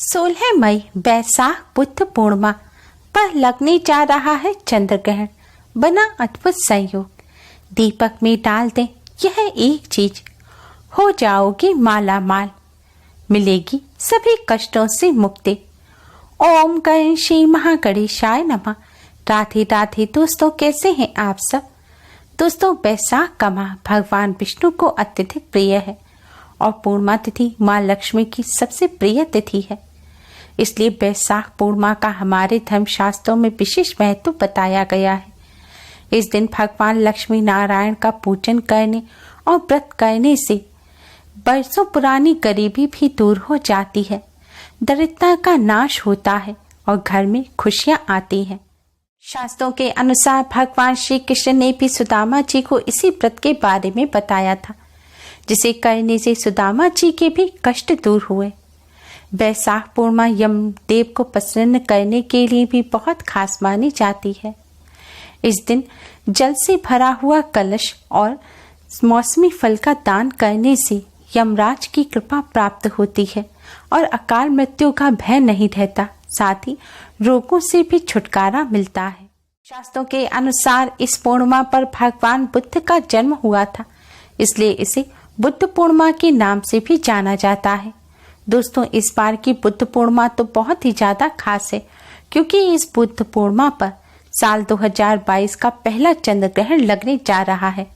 16 मई बैसाख बुद्ध पूर्णिमा पर लगने जा रहा है चंद्र ग्रहण। बना अद्भुत संयोग, दीपक में डाल दें यह एक चीज, हो जाओगी माला माल, मिलेगी सभी कष्टों से मुक्ति। ओम गणेशी महागणेशाय नमः। राधे राधे दोस्तों, कैसे हैं आप सब। दोस्तों, बैसाख का माह भगवान विष्णु को अत्यधिक प्रिय है और पूर्णिमा तिथि माँ लक्ष्मी की सबसे प्रिय तिथि है। इसलिए बैसाख पूर्णिमा का हमारे धर्म शास्त्रों में विशेष महत्व बताया गया है। इस दिन भगवान लक्ष्मी नारायण का पूजन करने और व्रत करने से बरसों पुरानी गरीबी भी दूर हो जाती है, दरिद्रता का नाश होता है और घर में खुशियां आती हैं। शास्त्रों के अनुसार भगवान श्री कृष्ण ने भी सुदामा जी को इसी व्रत के बारे में बताया था, जिसे करने से सुदामा जी के भी कष्ट दूर हुए। बैसाख पूर्णिमा यमदेव को प्रसन्न करने के लिए भी बहुत खास मानी जाती है। इस दिन जल से भरा हुआ कलश और मौसमी फल का दान करने से यमराज की कृपा प्राप्त होती है और अकाल मृत्यु का भय नहीं रहता, साथ ही रोगों से भी छुटकारा मिलता है। शास्त्रों के अनुसार इस पूर्णिमा पर भगवान बुद्ध का जन्म हुआ था, इसलिए इसे बुद्ध पूर्णिमा के नाम से भी जाना जाता है। दोस्तों, इस बार की बुद्ध पूर्णिमा तो बहुत ही ज्यादा खास है, क्योंकि इस बुद्ध पूर्णिमा पर साल 2022 का पहला चंद्र ग्रहण लगने जा रहा है।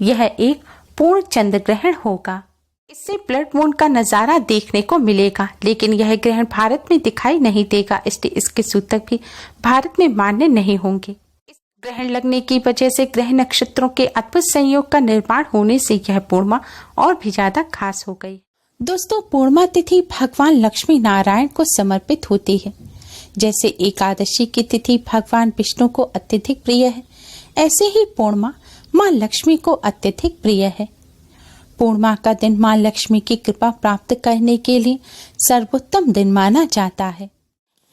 यह एक पूर्ण चंद्र ग्रहण होगा। इससे ब्लड मून का नजारा देखने को मिलेगा, लेकिन यह ग्रहण भारत में दिखाई नहीं देगा, इसलिए इसके सूतक भी भारत में मान्य नहीं होंगे। इस ग्रहण लगने की वजह से ग्रह नक्षत्रों के अद्भुत संयोग का निर्माण होने से यह पूर्णिमा और भी ज्यादा खास हो गई। दोस्तों, पूर्णिमा तिथि भगवान लक्ष्मी नारायण को समर्पित होती है। जैसे एकादशी की तिथि भगवान विष्णु को अत्यधिक प्रिय है, ऐसे ही पूर्णिमा माँ लक्ष्मी को अत्यधिक प्रिय है। पूर्णिमा का दिन माँ लक्ष्मी की कृपा प्राप्त करने के लिए सर्वोत्तम दिन माना जाता है।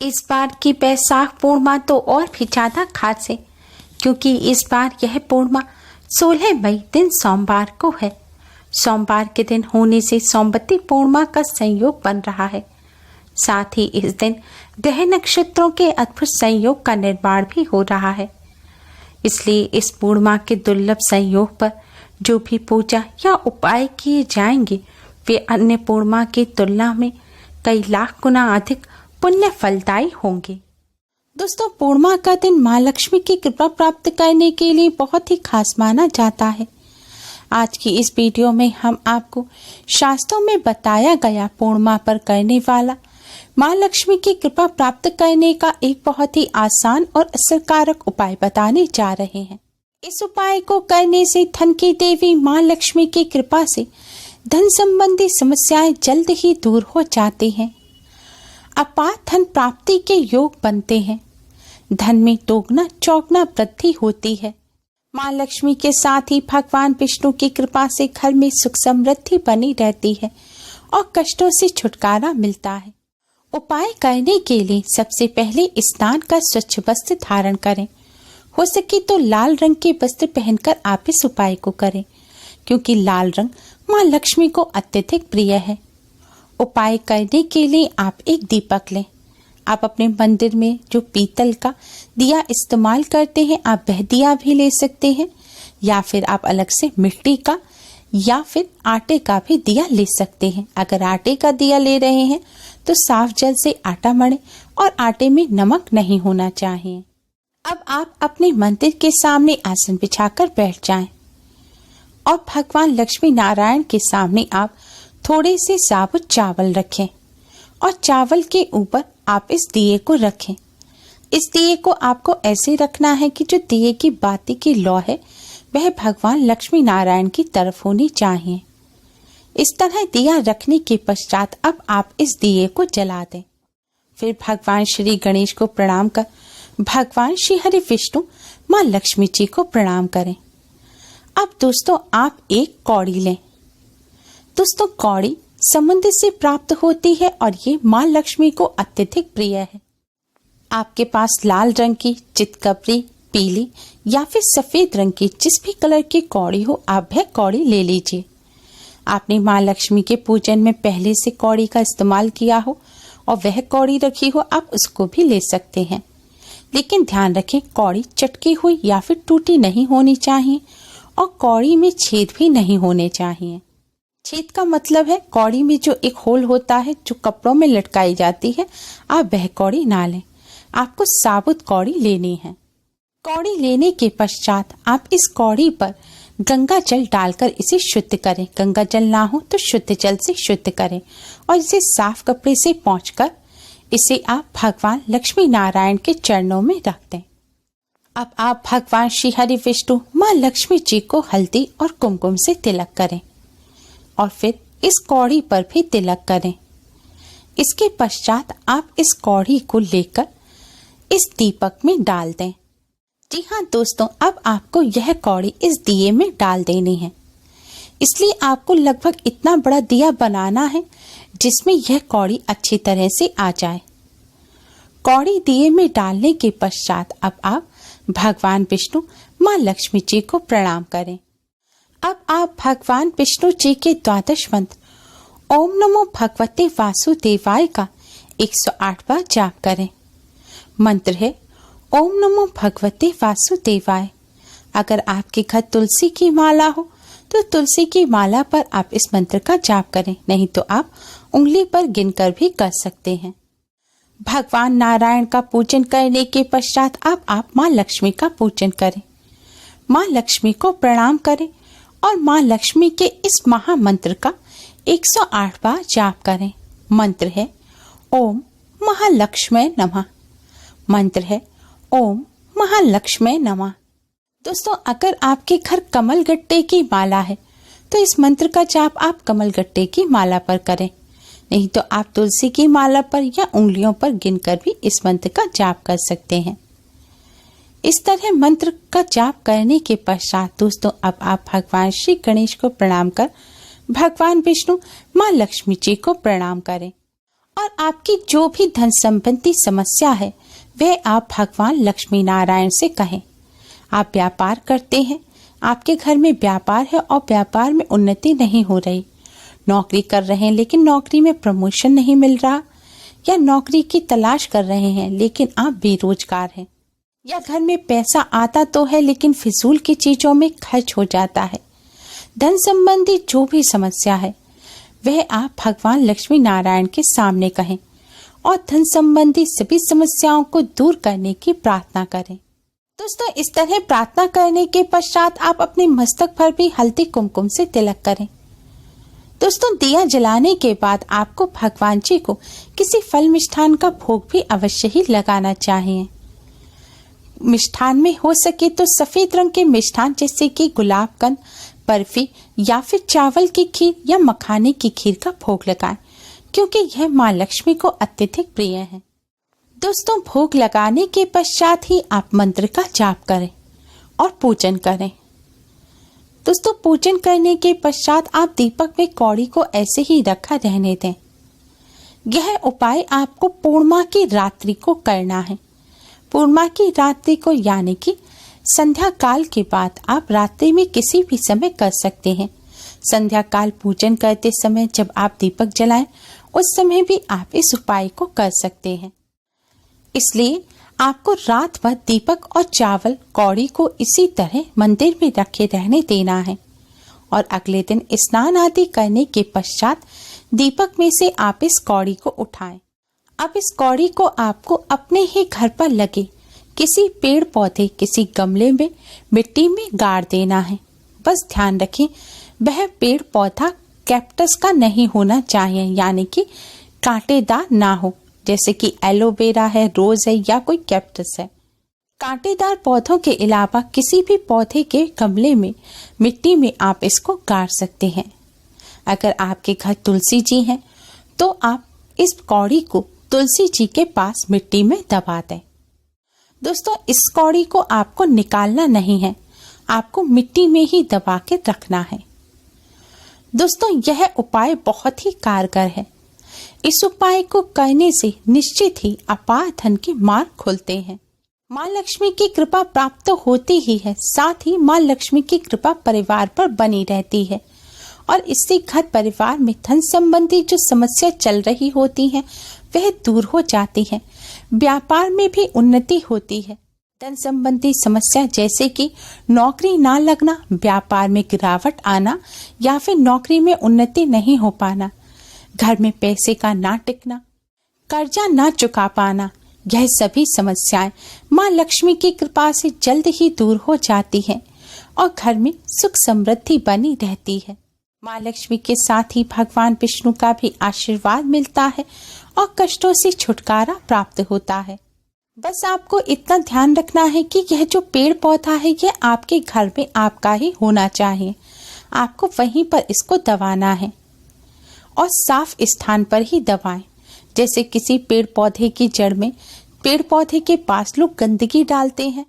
इस बार की बैसाख पूर्णिमा तो और भी ज्यादा खास है, क्योंकि इस बार यह पूर्णिमा 16 मई दिन सोमवार को है। सोमवार के दिन होने से सोमवती पूर्णिमा का संयोग बन रहा है। साथ ही इस दिन ग्रह नक्षत्रों के अद्भुत संयोग का निर्माण भी हो रहा है। इसलिए इस पूर्णिमा के दुर्लभ संयोग पर जो भी पूजा या उपाय किए जाएंगे, वे अन्य पूर्णिमा की तुलना में कई लाख गुना अधिक पुण्य फलदायी होंगे। दोस्तों, पूर्णिमा का दिन माँ लक्ष्मी की कृपा प्राप्त करने के लिए बहुत ही खास माना जाता है। आज की इस वीडियो में हम आपको शास्त्रों में बताया गया पूर्णिमा पर करने वाला माँ लक्ष्मी की कृपा प्राप्त करने का एक बहुत ही आसान और असरकारक उपाय बताने जा रहे हैं। इस उपाय को करने से धन की देवी माँ लक्ष्मी की कृपा से धन संबंधी समस्याएं जल्द ही दूर हो जाती हैं। अपार धन प्राप्ति के योग बनते हैं। धन में दोगुना चौगुना वृद्धि होती है। माँ लक्ष्मी के साथ ही भगवान विष्णु की कृपा से घर में सुख समृद्धि बनी रहती है और कष्टों से छुटकारा मिलता है। उपाय करने के लिए सबसे पहले स्नान कर स्वच्छ वस्त्र धारण करें। हो सके तो लाल रंग के वस्त्र पहनकर आप इस उपाय को करें, क्योंकि लाल रंग माँ लक्ष्मी को अत्यधिक प्रिय है। उपाय करने के लिए आप एक दीपक लें। आप अपने मंदिर में जो पीतल का दिया इस्तेमाल करते हैं, आप वह दिया भी ले सकते हैं, या फिर आप अलग से मिट्टी का या फिर आटे का भी दिया ले सकते हैं। अगर आटे का दिया ले रहे हैं तो साफ जल से आटा मढ़ें और आटे में नमक नहीं होना चाहिए। अब आप अपने मंदिर के सामने आसन बिछाकर बैठ जाएं और भगवान लक्ष्मी नारायण के सामने आप थोड़े से साबुत चावल रखें और चावल के ऊपर आप इस दिए को रखें। इस दिए को आपको ऐसे रखना है कि जो दिए की बाती की लौ है वह भगवान लक्ष्मी नारायण की तरफ होनी चाहिए। इस तरह दिया रखने के पश्चात अब आप इस दिए को जला दें। फिर भगवान श्री गणेश को प्रणाम कर भगवान श्री हरि विष्णु माँ लक्ष्मी जी को प्रणाम करें। अब दोस्तों, आप एक कौड़ी लें। दोस्तों, कौड़ी समुद्र से प्राप्त होती है और ये माँ लक्ष्मी को अत्यधिक प्रिय है। आपके पास लाल रंग की, चितकबरी, पीली या फिर सफेद रंग की जिस भी कलर की कौड़ी हो, आप वह कौड़ी ले लीजिए। आपने माँ लक्ष्मी के पूजन में पहले से कौड़ी का इस्तेमाल किया हो और वह कौड़ी रखी हो आप उसको भी ले सकते हैं। लेकिन ध्यान रखें कौड़ी चटकी हुई या फिर टूटी नहीं होनी चाहिए और कौड़ी में छेद भी नहीं होने चाहिए। छेद का मतलब है कौड़ी में जो एक होल होता है जो कपड़ों में लटकाई जाती है, आप वह कौड़ी ना लें। आपको साबुत कौड़ी लेनी है। कौड़ी लेने के पश्चात आप इस कौड़ी पर गंगा जल डालकर इसे शुद्ध करें। गंगा जल ना हो तो शुद्ध जल से शुद्ध करें और इसे साफ कपड़े से पोंछकर इसे आप भगवान लक्ष्मी नारायण के चरणों में रख दें। अब आप भगवान श्री हरि विष्णु माँ लक्ष्मी जी को हल्दी और कुमकुम से तिलक करें और फिर इस कौड़ी पर भी तिलक करें। इसके पश्चात आप इस कौड़ी को लेकर इस दीपक में डाल दें। जी हाँ दोस्तों, अब आपको यह कौड़ी इस दिए में डाल देनी है। इसलिए आपको लगभग इतना बड़ा दिया बनाना है जिसमें यह कौड़ी अच्छी तरह से आ जाए। कौड़ी दिए में डालने के पश्चात अब आप भगवान विष्णु माँ लक्ष्मी जी को प्रणाम करें। अब आप भगवान विष्णु जी के द्वादश मंत्र ओम नमो भगवते वासुदेवाय का 108 बार जाप करें। मंत्र है ओम नमो भगवते वासुदेवाय। अगर आपके घर तुलसी की माला हो तो तुलसी की माला पर आप इस मंत्र का जाप करें, नहीं तो आप उंगली पर गिनकर भी कर सकते हैं। भगवान नारायण का पूजन करने के पश्चात आप माँ लक्ष्मी का पूजन करें। माँ लक्ष्मी को प्रणाम करें और माँ लक्ष्मी के इस महामंत्र का 108 बार जाप करें। मंत्र है ओम महालक्ष्मी नमः। मंत्र है ओम महालक्ष्मी नमः। दोस्तों, अगर आपके घर कमल गट्टे की माला है तो इस मंत्र का जाप आप कमल गट्टे की माला पर करें, नहीं तो आप तुलसी की माला पर या उंगलियों पर गिनकर भी इस मंत्र का जाप कर सकते हैं। इस तरह मंत्र का जाप करने के पश्चात दोस्तों अब आप भगवान श्री गणेश को प्रणाम कर भगवान विष्णु माँ लक्ष्मी जी को प्रणाम करें और आपकी जो भी धन संबंधी समस्या है वह आप भगवान लक्ष्मी नारायण से कहें। आप व्यापार करते हैं, आपके घर में व्यापार है और व्यापार में उन्नति नहीं हो रही, नौकरी कर रहे हैं लेकिन नौकरी में प्रमोशन नहीं मिल रहा, या नौकरी की तलाश कर रहे हैं लेकिन आप बेरोजगार हैं, या घर में पैसा आता तो है लेकिन फिजूल की चीजों में खर्च हो जाता है। धन संबंधी जो भी समस्या है वह आप भगवान लक्ष्मी नारायण के सामने कहें और धन संबंधी सभी समस्याओं को दूर करने की प्रार्थना करें। दोस्तों, इस तरह प्रार्थना करने के पश्चात आप अपने मस्तक पर भी हल्दी कुमकुम से तिलक करें। दोस्तों, दिया जलाने के बाद आपको भगवान जी को किसी फल मिष्ठान का भोग भी अवश्य ही लगाना चाहिए। मिष्ठान में हो सके तो सफेद रंग के मिष्ठान जैसे कि गुलाब कंद, बर्फी या फिर चावल की खीर या मखाने की खीर का भोग लगाएं, क्योंकि यह माँ लक्ष्मी को अत्यधिक प्रिय है। दोस्तों, भोग लगाने के पश्चात ही आप मंत्र का जाप करें और पूजन करें। दोस्तों, पूजन करने के पश्चात आप दीपक में कौड़ी को ऐसे ही रखा रहने दें। यह उपाय आपको पूर्णिमा की रात्रि को करना है। पूर्णिमा की रात्रि को यानी कि संध्या काल के बाद आप रात्रि में किसी भी समय कर सकते हैं। संध्या काल पूजन करते समय जब आप दीपक जलाएं उस समय भी आप इस उपाय को कर सकते हैं। इसलिए आपको रात भर दीपक और चावल कौड़ी को इसी तरह मंदिर में रखे रहने देना है और अगले दिन स्नान आदि करने के पश्चात दीपक में से आप इस कौड़ी को उठाएं। अब इस कौड़ी को आपको अपने ही घर पर लगे किसी पेड़ पौधे, किसी गमले में मिट्टी में गाड़ देना है। बस ध्यान रखें वह पेड़ पौधा कैक्टस का नहीं होना चाहिए, यानी कि कांटेदार ना हो, जैसे कि एलोवेरा है, रोज है या कोई कैक्टस है। कांटेदार पौधों के अलावा किसी भी पौधे के गमले में मिट्टी में आप इसको गाड़ सकते हैं। अगर आपके घर तुलसी जी हैं तो आप इस कौड़ी को तुलसी जी के पास मिट्टी में दबा दें। दोस्तों, इस कौड़ी को आपको निकालना नहीं है, आपको मिट्टी में ही दबा के रखना है। दोस्तों, यह उपाय बहुत ही कारगर है। इस उपाय को करने से निश्चित ही अपार धन के मार्ग खुलते हैं। माँ लक्ष्मी की कृपा प्राप्त तो होती ही है, साथ ही माँ लक्ष्मी की कृपा परिवार पर बनी रहती है और इससे घर परिवार में धन संबंधी जो समस्या चल रही होती है वह दूर हो जाती है। व्यापार में भी उन्नति होती है। धन संबंधी समस्या जैसे कि नौकरी ना लगना, व्यापार में गिरावट आना या फिर नौकरी में उन्नति नहीं हो पाना, घर में पैसे का ना टिकना, कर्जा ना चुका पाना, यह सभी समस्याएं माँ लक्ष्मी की कृपा से जल्द ही दूर हो जाती हैं और घर में सुख समृद्धि बनी रहती है। माँ लक्ष्मी के साथ ही भगवान विष्णु का भी आशीर्वाद मिलता है और कष्टों से छुटकारा प्राप्त होता है। बस आपको इतना ध्यान रखना है कि यह जो पेड़ पौधा है यह आपके घर में आपका ही होना चाहिए। आपको वहीं पर इसको दबाना है और साफ स्थान पर ही दबाएं। जैसे किसी पेड़ पौधे की जड़ में पेड़ पौधे के पास लोग गंदगी डालते हैं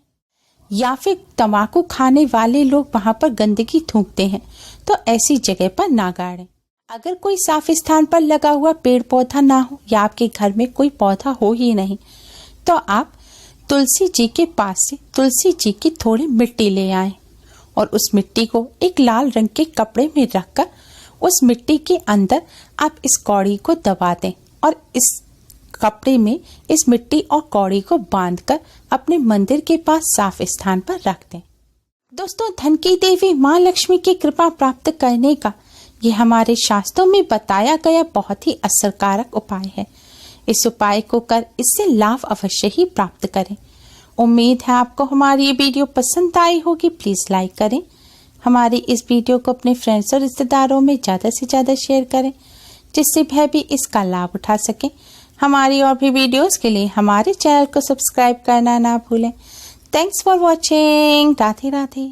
या फिर तंबाकू खाने वाले लोग वहां पर गंदगी थूकते हैं, तो ऐसी जगह पर ना गाड़ें। अगर कोई साफ स्थान पर लगा हुआ पेड़ पौधा ना हो या आपके घर में कोई पौधा हो ही नहीं, तो आप तुलसी जी के पास से तुलसी जी की थोड़ी मिट्टी ले आएं और उस मिट्टी को एक लाल रंग के कपड़े में रखकर उस मिट्टी के अंदर आप इस कौड़ी को दबा दें और इस कपड़े में इस मिट्टी और कौड़ी को बांधकर अपने मंदिर के पास साफ स्थान पर रख दें। दोस्तों, धन की देवी माँ लक्ष्मी की कृपा प्राप्त करने का ये हमारे शास्त्रों में बताया गया बहुत ही असरकारक उपाय है। इस उपाय को कर इससे लाभ अवश्य ही प्राप्त करें। उम्मीद है आपको हमारी ये वीडियो पसंद आई होगी। प्लीज लाइक करें। हमारी इस वीडियो को अपने फ्रेंड्स और रिश्तेदारों में ज़्यादा से ज़्यादा शेयर करें, जिससे वह भी इसका लाभ उठा सकें। हमारी और भी वीडियोस के लिए हमारे चैनल को सब्सक्राइब करना ना भूलें। Thanks for watching. Radhe Radhe.